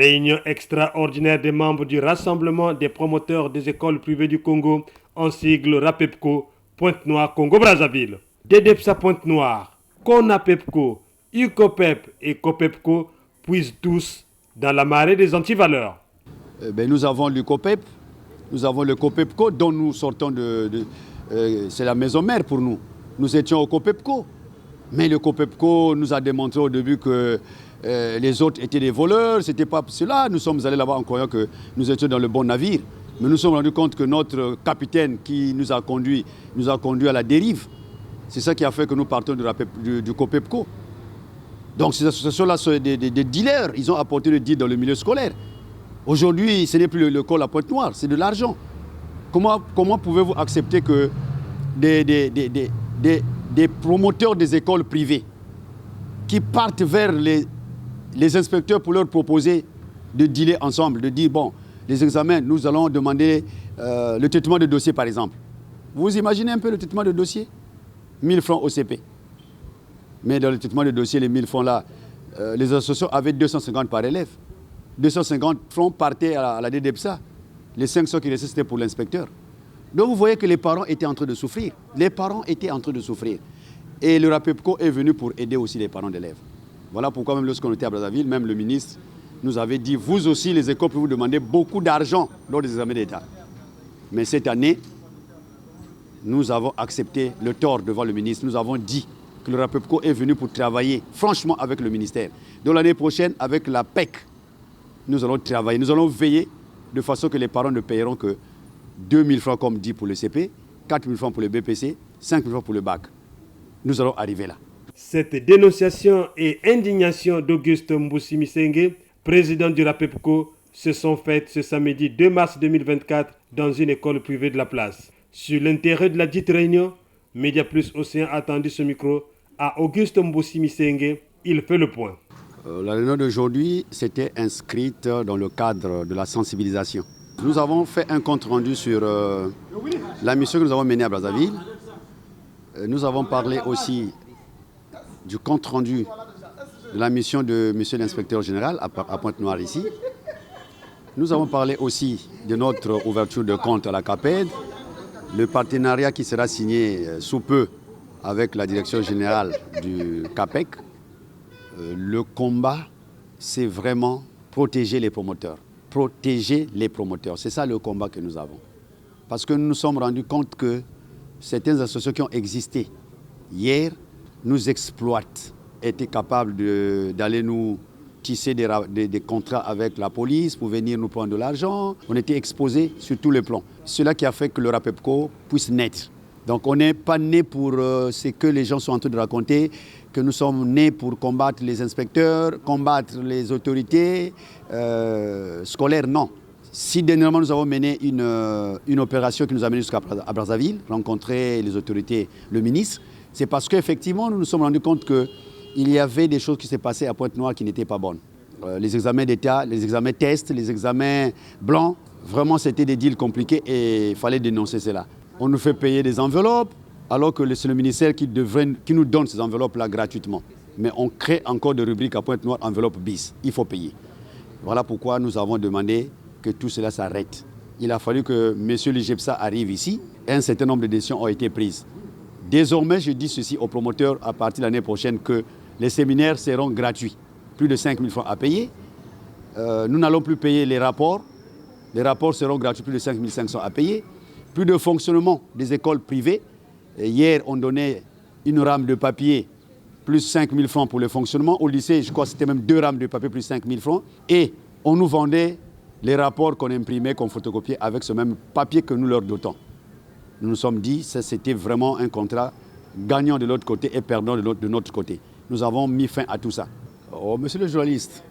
Réunion extraordinaire des membres du Rassemblement des promoteurs des écoles privées du Congo, en sigle RAPEPCO, Pointe-Noire, Congo-Brazzaville. DEDEPSA Pointe-Noire, CONAPEPCO, UCOPEP et COPEPCO puisent tous dans la marée des antivaleurs. Nous avons l'UCOPEP, nous avons le COPEPCO dont nous sortons c'est la maison mère pour nous. Nous étions au COPEPCO. Mais le COPEPCO nous a démontré au début que les autres étaient des voleurs, c'était pas cela. Nous sommes allés là-bas en croyant que nous étions dans le bon navire. Mais nous nous sommes rendus compte que notre capitaine qui nous a conduit à la dérive. C'est ça qui a fait que nous partons du COPEPCO. Donc ces associations-là sont des dealers. Ils ont apporté le deal dans le milieu scolaire. Aujourd'hui, ce n'est plus le col à Pointe-Noire, c'est de l'argent. Comment pouvez-vous accepter que des promoteurs des écoles privées qui partent vers les inspecteurs pour leur proposer de dealer ensemble, de dire, bon, les examens, nous allons demander le traitement de dossier, par exemple. Vous imaginez un peu le traitement de dossier? 1000 francs OCP. Mais dans le traitement de dossier, les 1000 francs là, les associations avaient 250 par élève. 250 francs partaient à la DEDEPSA. Les 500 qui restaient, c'était pour l'inspecteur. Donc vous voyez que les parents étaient en train de souffrir. Les parents étaient en train de souffrir. Et le RAPEPCO est venu pour aider aussi les parents d'élèves. Voilà pourquoi même lorsqu'on était à Brazzaville, même le ministre nous avait dit, vous aussi les écoles peuvent vous demander beaucoup d'argent lors des examens d'État. Mais cette année, nous avons accepté le tort devant le ministre. Nous avons dit que le RAPEPCO est venu pour travailler franchement avec le ministère. Donc l'année prochaine, avec la PEC, nous allons travailler, nous allons veiller de façon que les parents ne paieront que 2000 francs comme dit pour le CP, 4000 francs pour le BPC, 5000 francs pour le bac. Nous allons arriver là. Cette dénonciation et indignation d'Auguste Mboussi Misenge, président du RAPEPCO, se sont faites ce samedi 2 mars 2024 dans une école privée de la place. Sur l'intérêt de la dite réunion, Média Plus Océan a tendu ce micro à Auguste Mboussi Misenge. Il fait le point. La réunion d'aujourd'hui s'était inscrite dans le cadre de la sensibilisation. Nous avons fait un compte rendu sur la mission que nous avons menée à Brazzaville. Nous avons parlé aussi du compte rendu de la mission de M. l'inspecteur général à Pointe-Noire ici. Nous avons parlé aussi de notre ouverture de compte à la CAPED, le partenariat qui sera signé sous peu avec la direction générale du CAPEC. Le combat, c'est vraiment protéger les promoteurs. Protéger les promoteurs. C'est ça le combat que nous avons. Parce que nous nous sommes rendus compte que certaines associations qui ont existé hier nous exploitent, étaient capables d'aller nous tisser des contrats avec la police pour venir nous prendre de l'argent. On était exposés sur tous les plans. C'est cela qui a fait que le RAPEPCO puisse naître. Donc on n'est pas né pour ce que les gens sont en train de raconter, que nous sommes nés pour combattre les inspecteurs, combattre les autorités scolaires, non. Si dernièrement nous avons mené une opération qui nous a mené jusqu'à Brazzaville, rencontrer les autorités, le ministre, c'est parce qu'effectivement nous nous sommes rendus compte qu'il y avait des choses qui s'est passées à Pointe-Noire qui n'étaient pas bonnes. Les examens d'État, les examens tests, les examens blancs, vraiment c'était des deals compliqués et il fallait dénoncer cela. On nous fait payer des enveloppes, alors que c'est le ministère qui nous donne ces enveloppes-là gratuitement. Mais on crée encore des rubriques à Pointe-Noire, enveloppe bis. Il faut payer. Voilà pourquoi nous avons demandé que tout cela s'arrête. Il a fallu que M. l'IGEPSA arrive ici et un certain nombre de décisions ont été prises. Désormais, je dis ceci aux promoteurs à partir de l'année prochaine que les séminaires seront gratuits. Plus de 5 000 francs à payer. Nous n'allons plus payer les rapports. Les rapports seront gratuits, plus de 5 500 à payer. Plus de fonctionnement des écoles privées. Hier, on donnait une rame de papier plus 5 000 francs pour le fonctionnement. Au lycée, je crois que c'était même 2 rames de papier plus 5 000 francs. Et on nous vendait les rapports qu'on imprimait, qu'on photocopiait avec ce même papier que nous leur dotons. Nous nous sommes dit que c'était vraiment un contrat gagnant de l'autre côté et perdant de notre côté. Nous avons mis fin à tout ça. Oh, monsieur le journaliste,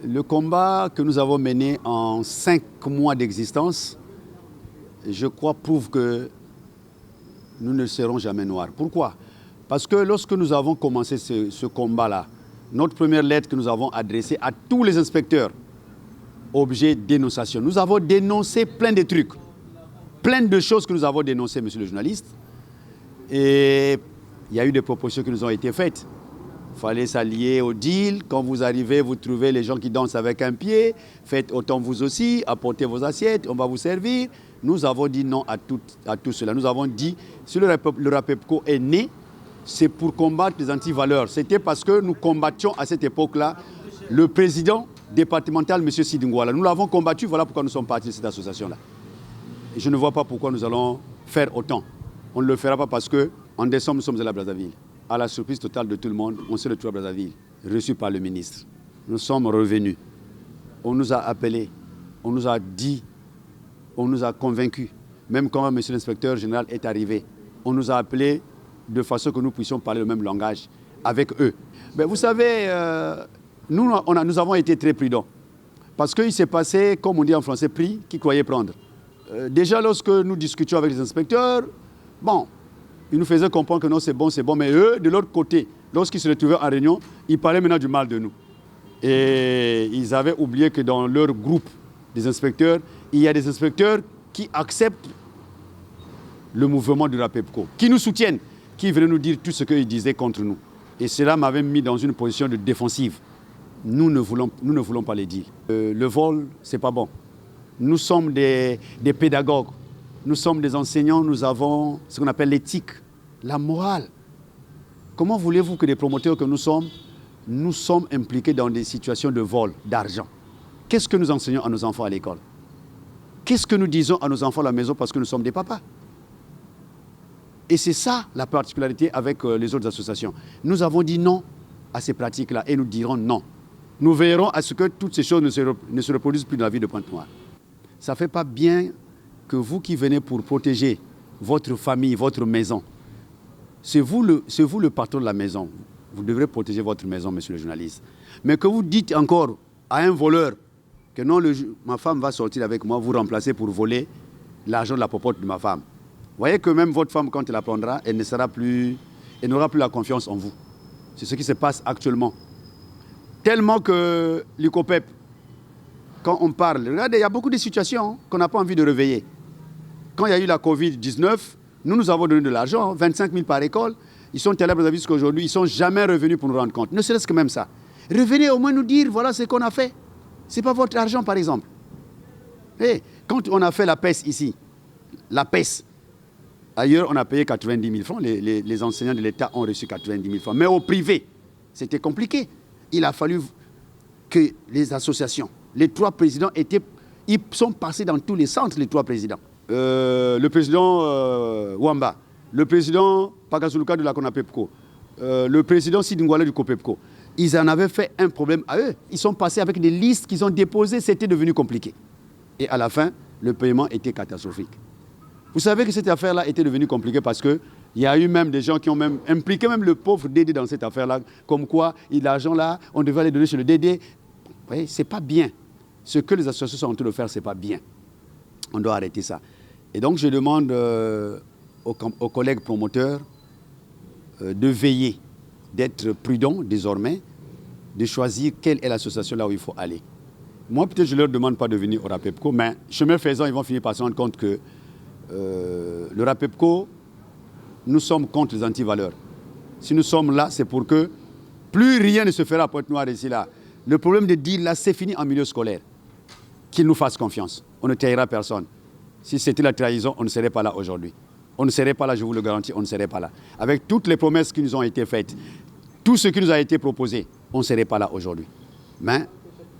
le combat que nous avons mené en 5 mois d'existence, je crois, prouve que nous ne serons jamais noirs. Pourquoi? Parce que lorsque nous avons commencé ce combat-là, notre première lettre que nous avons adressée à tous les inspecteurs, objet de dénonciation, nous avons dénoncé plein de trucs, plein de choses que nous avons dénoncées, monsieur le journaliste. Et il y a eu des propositions qui nous ont été faites. Il fallait s'allier au deal. Quand vous arrivez, vous trouvez les gens qui dansent avec un pied. Faites autant vous aussi, apportez vos assiettes, on va vous servir. Nous avons dit non à tout cela. Nous avons dit, si le RAPEPCO est né, c'est pour combattre les antivaleurs. C'était parce que nous combattions à cette époque-là le président départemental, M. Sidi Ngouala. Nous l'avons combattu, voilà pourquoi nous sommes partis de cette association-là. Et je ne vois pas pourquoi nous allons faire autant. On ne le fera pas parce qu'en décembre, nous sommes à la Brazzaville. À la surprise totale de tout le monde, on s'est retrouvé à Brazzaville, reçu par le ministre. Nous sommes revenus. On nous a appelés, on nous a dit, on nous a convaincus. Même quand M. l'inspecteur général est arrivé, on nous a appelés de façon que nous puissions parler le même langage avec eux. Mais vous savez, nous avons été très prudents. Parce qu'il s'est passé, comme on dit en français, pris qui croyait prendre. Déjà, lorsque nous discutions avec les inspecteurs, bon, ils nous faisaient comprendre que non, c'est bon, mais eux, de l'autre côté, lorsqu'ils se retrouvaient en réunion, ils parlaient maintenant du mal de nous. Et ils avaient oublié que dans leur groupe des inspecteurs, il y a des inspecteurs qui acceptent le mouvement du RAPEPCO, qui nous soutiennent, qui venaient nous dire tout ce qu'ils disaient contre nous. Et cela m'avait mis dans une position de défensive. Nous ne voulons pas les dire. Le vol, c'est pas bon. Nous sommes des pédagogues, nous sommes des enseignants, nous avons ce qu'on appelle l'éthique, la morale. Comment voulez-vous que des promoteurs que nous sommes impliqués dans des situations de vol, d'argent? Qu'est-ce que nous enseignons à nos enfants à l'école? Qu'est-ce que nous disons à nos enfants à la maison parce que nous sommes des papas? Et c'est ça la particularité avec les autres associations. Nous avons dit non à ces pratiques-là et nous dirons non. Nous veillerons à ce que toutes ces choses ne se reproduisent plus dans la vie de Pointe-Noire. Ça ne fait pas bien que vous qui venez pour protéger votre famille, votre maison, c'est vous le patron de la maison. Vous devrez protéger votre maison, monsieur le journaliste. Mais que vous dites encore à un voleur que non, ma femme va sortir avec moi, vous remplacer pour voler l'argent de la popote de ma femme. Vous voyez que même votre femme, quand elle apprendra, elle n'aura plus la confiance en vous. C'est ce qui se passe actuellement. Tellement que l'ICOPEP, quand on parle, regardez, il y a beaucoup de situations qu'on n'a pas envie de réveiller. Quand il y a eu la Covid-19, nous avons donné de l'argent, 25 000 par école. Ils sont allés à Brazzaville jusqu'à aujourd'hui, ils ne sont jamais revenus pour nous rendre compte. Ne serait-ce que même ça. Revenez au moins nous dire, voilà ce qu'on a fait. Ce n'est pas votre argent, par exemple. Et quand on a fait la PES ici, la PES, ailleurs, on a payé 90 000 francs. Les enseignants de l'État ont reçu 90 000 francs. Mais au privé, c'était compliqué. Il a fallu que les associations, les trois présidents ils sont passés dans tous les centres, les trois présidents. Le président Wamba, le président Pakazuluka de la CONAPEPCO, le président Sidi Ngouala du COPEPCO. Ils en avaient fait un problème à eux. Ils sont passés avec des listes qu'ils ont déposées, c'était devenu compliqué. Et à la fin, le paiement était catastrophique. Vous savez que cette affaire-là était devenue compliquée parce qu'il y a eu même des gens qui ont même impliqué même le pauvre Dédé dans cette affaire-là, comme quoi l'argent là, on devait aller donner chez le Dédé. Vous voyez, c'est pas bien. Ce que les associations sont en train de faire, c'est pas bien. On doit arrêter ça. Et donc je demande aux collègues promoteurs de veiller, d'être prudents désormais, de choisir quelle est l'association là où il faut aller. Moi, peut-être je ne leur demande pas de venir au RAPEPCO, mais chemin faisant, ils vont finir par se rendre compte que le RAPEPCO, nous sommes contre les antivaleurs. Si nous sommes là, c'est pour que plus rien ne se fera à Pointe-Noire ici là. Le problème de deal là, c'est fini en milieu scolaire. Qu'ils nous fassent confiance. On ne trahira personne. Si c'était la trahison, on ne serait pas là aujourd'hui. On ne serait pas là, je vous le garantis, on ne serait pas là. Avec toutes les promesses qui nous ont été faites, tout ce qui nous a été proposé, on ne serait pas là aujourd'hui. Mais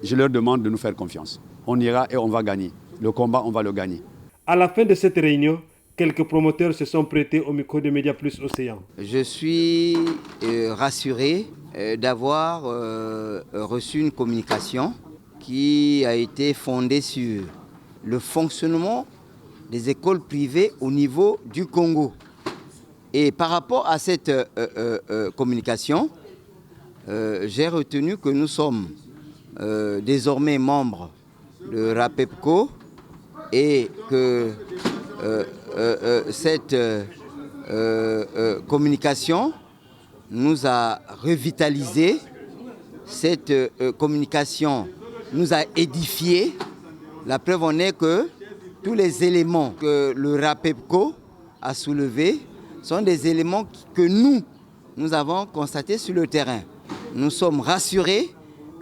je leur demande de nous faire confiance. On ira et on va gagner. Le combat, on va le gagner. À la fin de cette réunion, quelques promoteurs se sont prêtés au micro de Média Plus Océan. Je suis rassuré d'avoir reçu une communication qui a été fondée sur le fonctionnement des écoles privées au niveau du Congo. Et par rapport à cette communication, j'ai retenu que nous sommes désormais membres de RAPEPCO et que cette communication nous a revitalisé, cette communication nous a édifié. La preuve en est que tous les éléments que le RAPEPCO a soulevés sont des éléments que nous avons constatés sur le terrain. nous sommes rassurés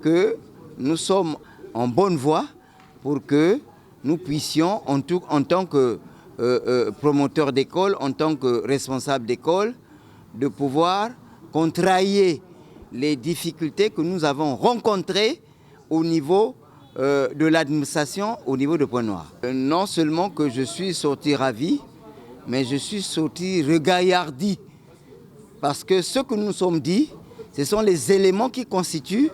que nous sommes en bonne voie pour que nous puissions, en tant que promoteur d'école, en tant que responsable d'école, de pouvoir contrarier les difficultés que nous avons rencontrées au niveau de l'administration, au niveau de Pointe-Noire. Non seulement que je suis sorti ravi, mais je suis sorti regaillardi. Parce que ce que nous sommes dit, ce sont les éléments qui constituent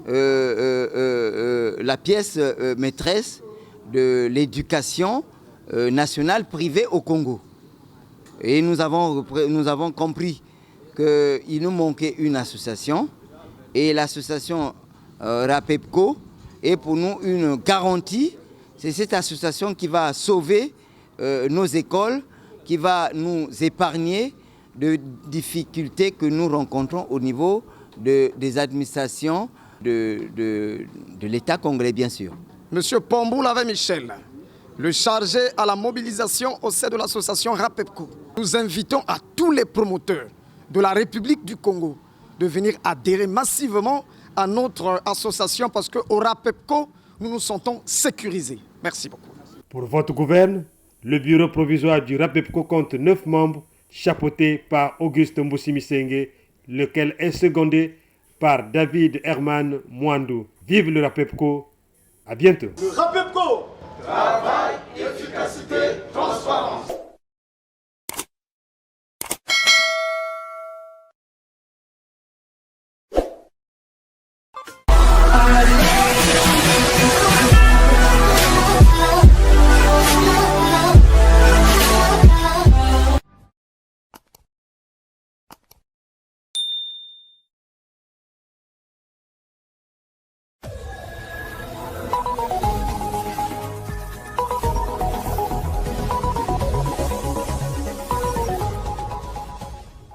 la pièce maîtresse de l'éducation nationale privée au Congo. Et nous avons compris qu'il nous manquait une association. Et l'association RAPEPCO est pour nous une garantie. C'est cette association qui va sauver nos écoles, qui va nous épargner de difficultés que nous rencontrons au niveau des administrations de l'État congolais, bien sûr. Monsieur Pomboulave Michel, le chargé à la mobilisation au sein de l'association RAPEPCO. Nous invitons à tous les promoteurs de la République du Congo de venir adhérer massivement à notre association parce qu'au RAPEPCO, nous nous sentons sécurisés. Merci beaucoup. Pour votre gouverne, le bureau provisoire du RAPEPCO compte 9 membres, chapeauté par Auguste Mboussimi-Sengue, lequel est secondé par David Herman Mwandou. Vive le RAPEPCO, à bientôt. Le RAPEPCO, travail, efficacité, transparence.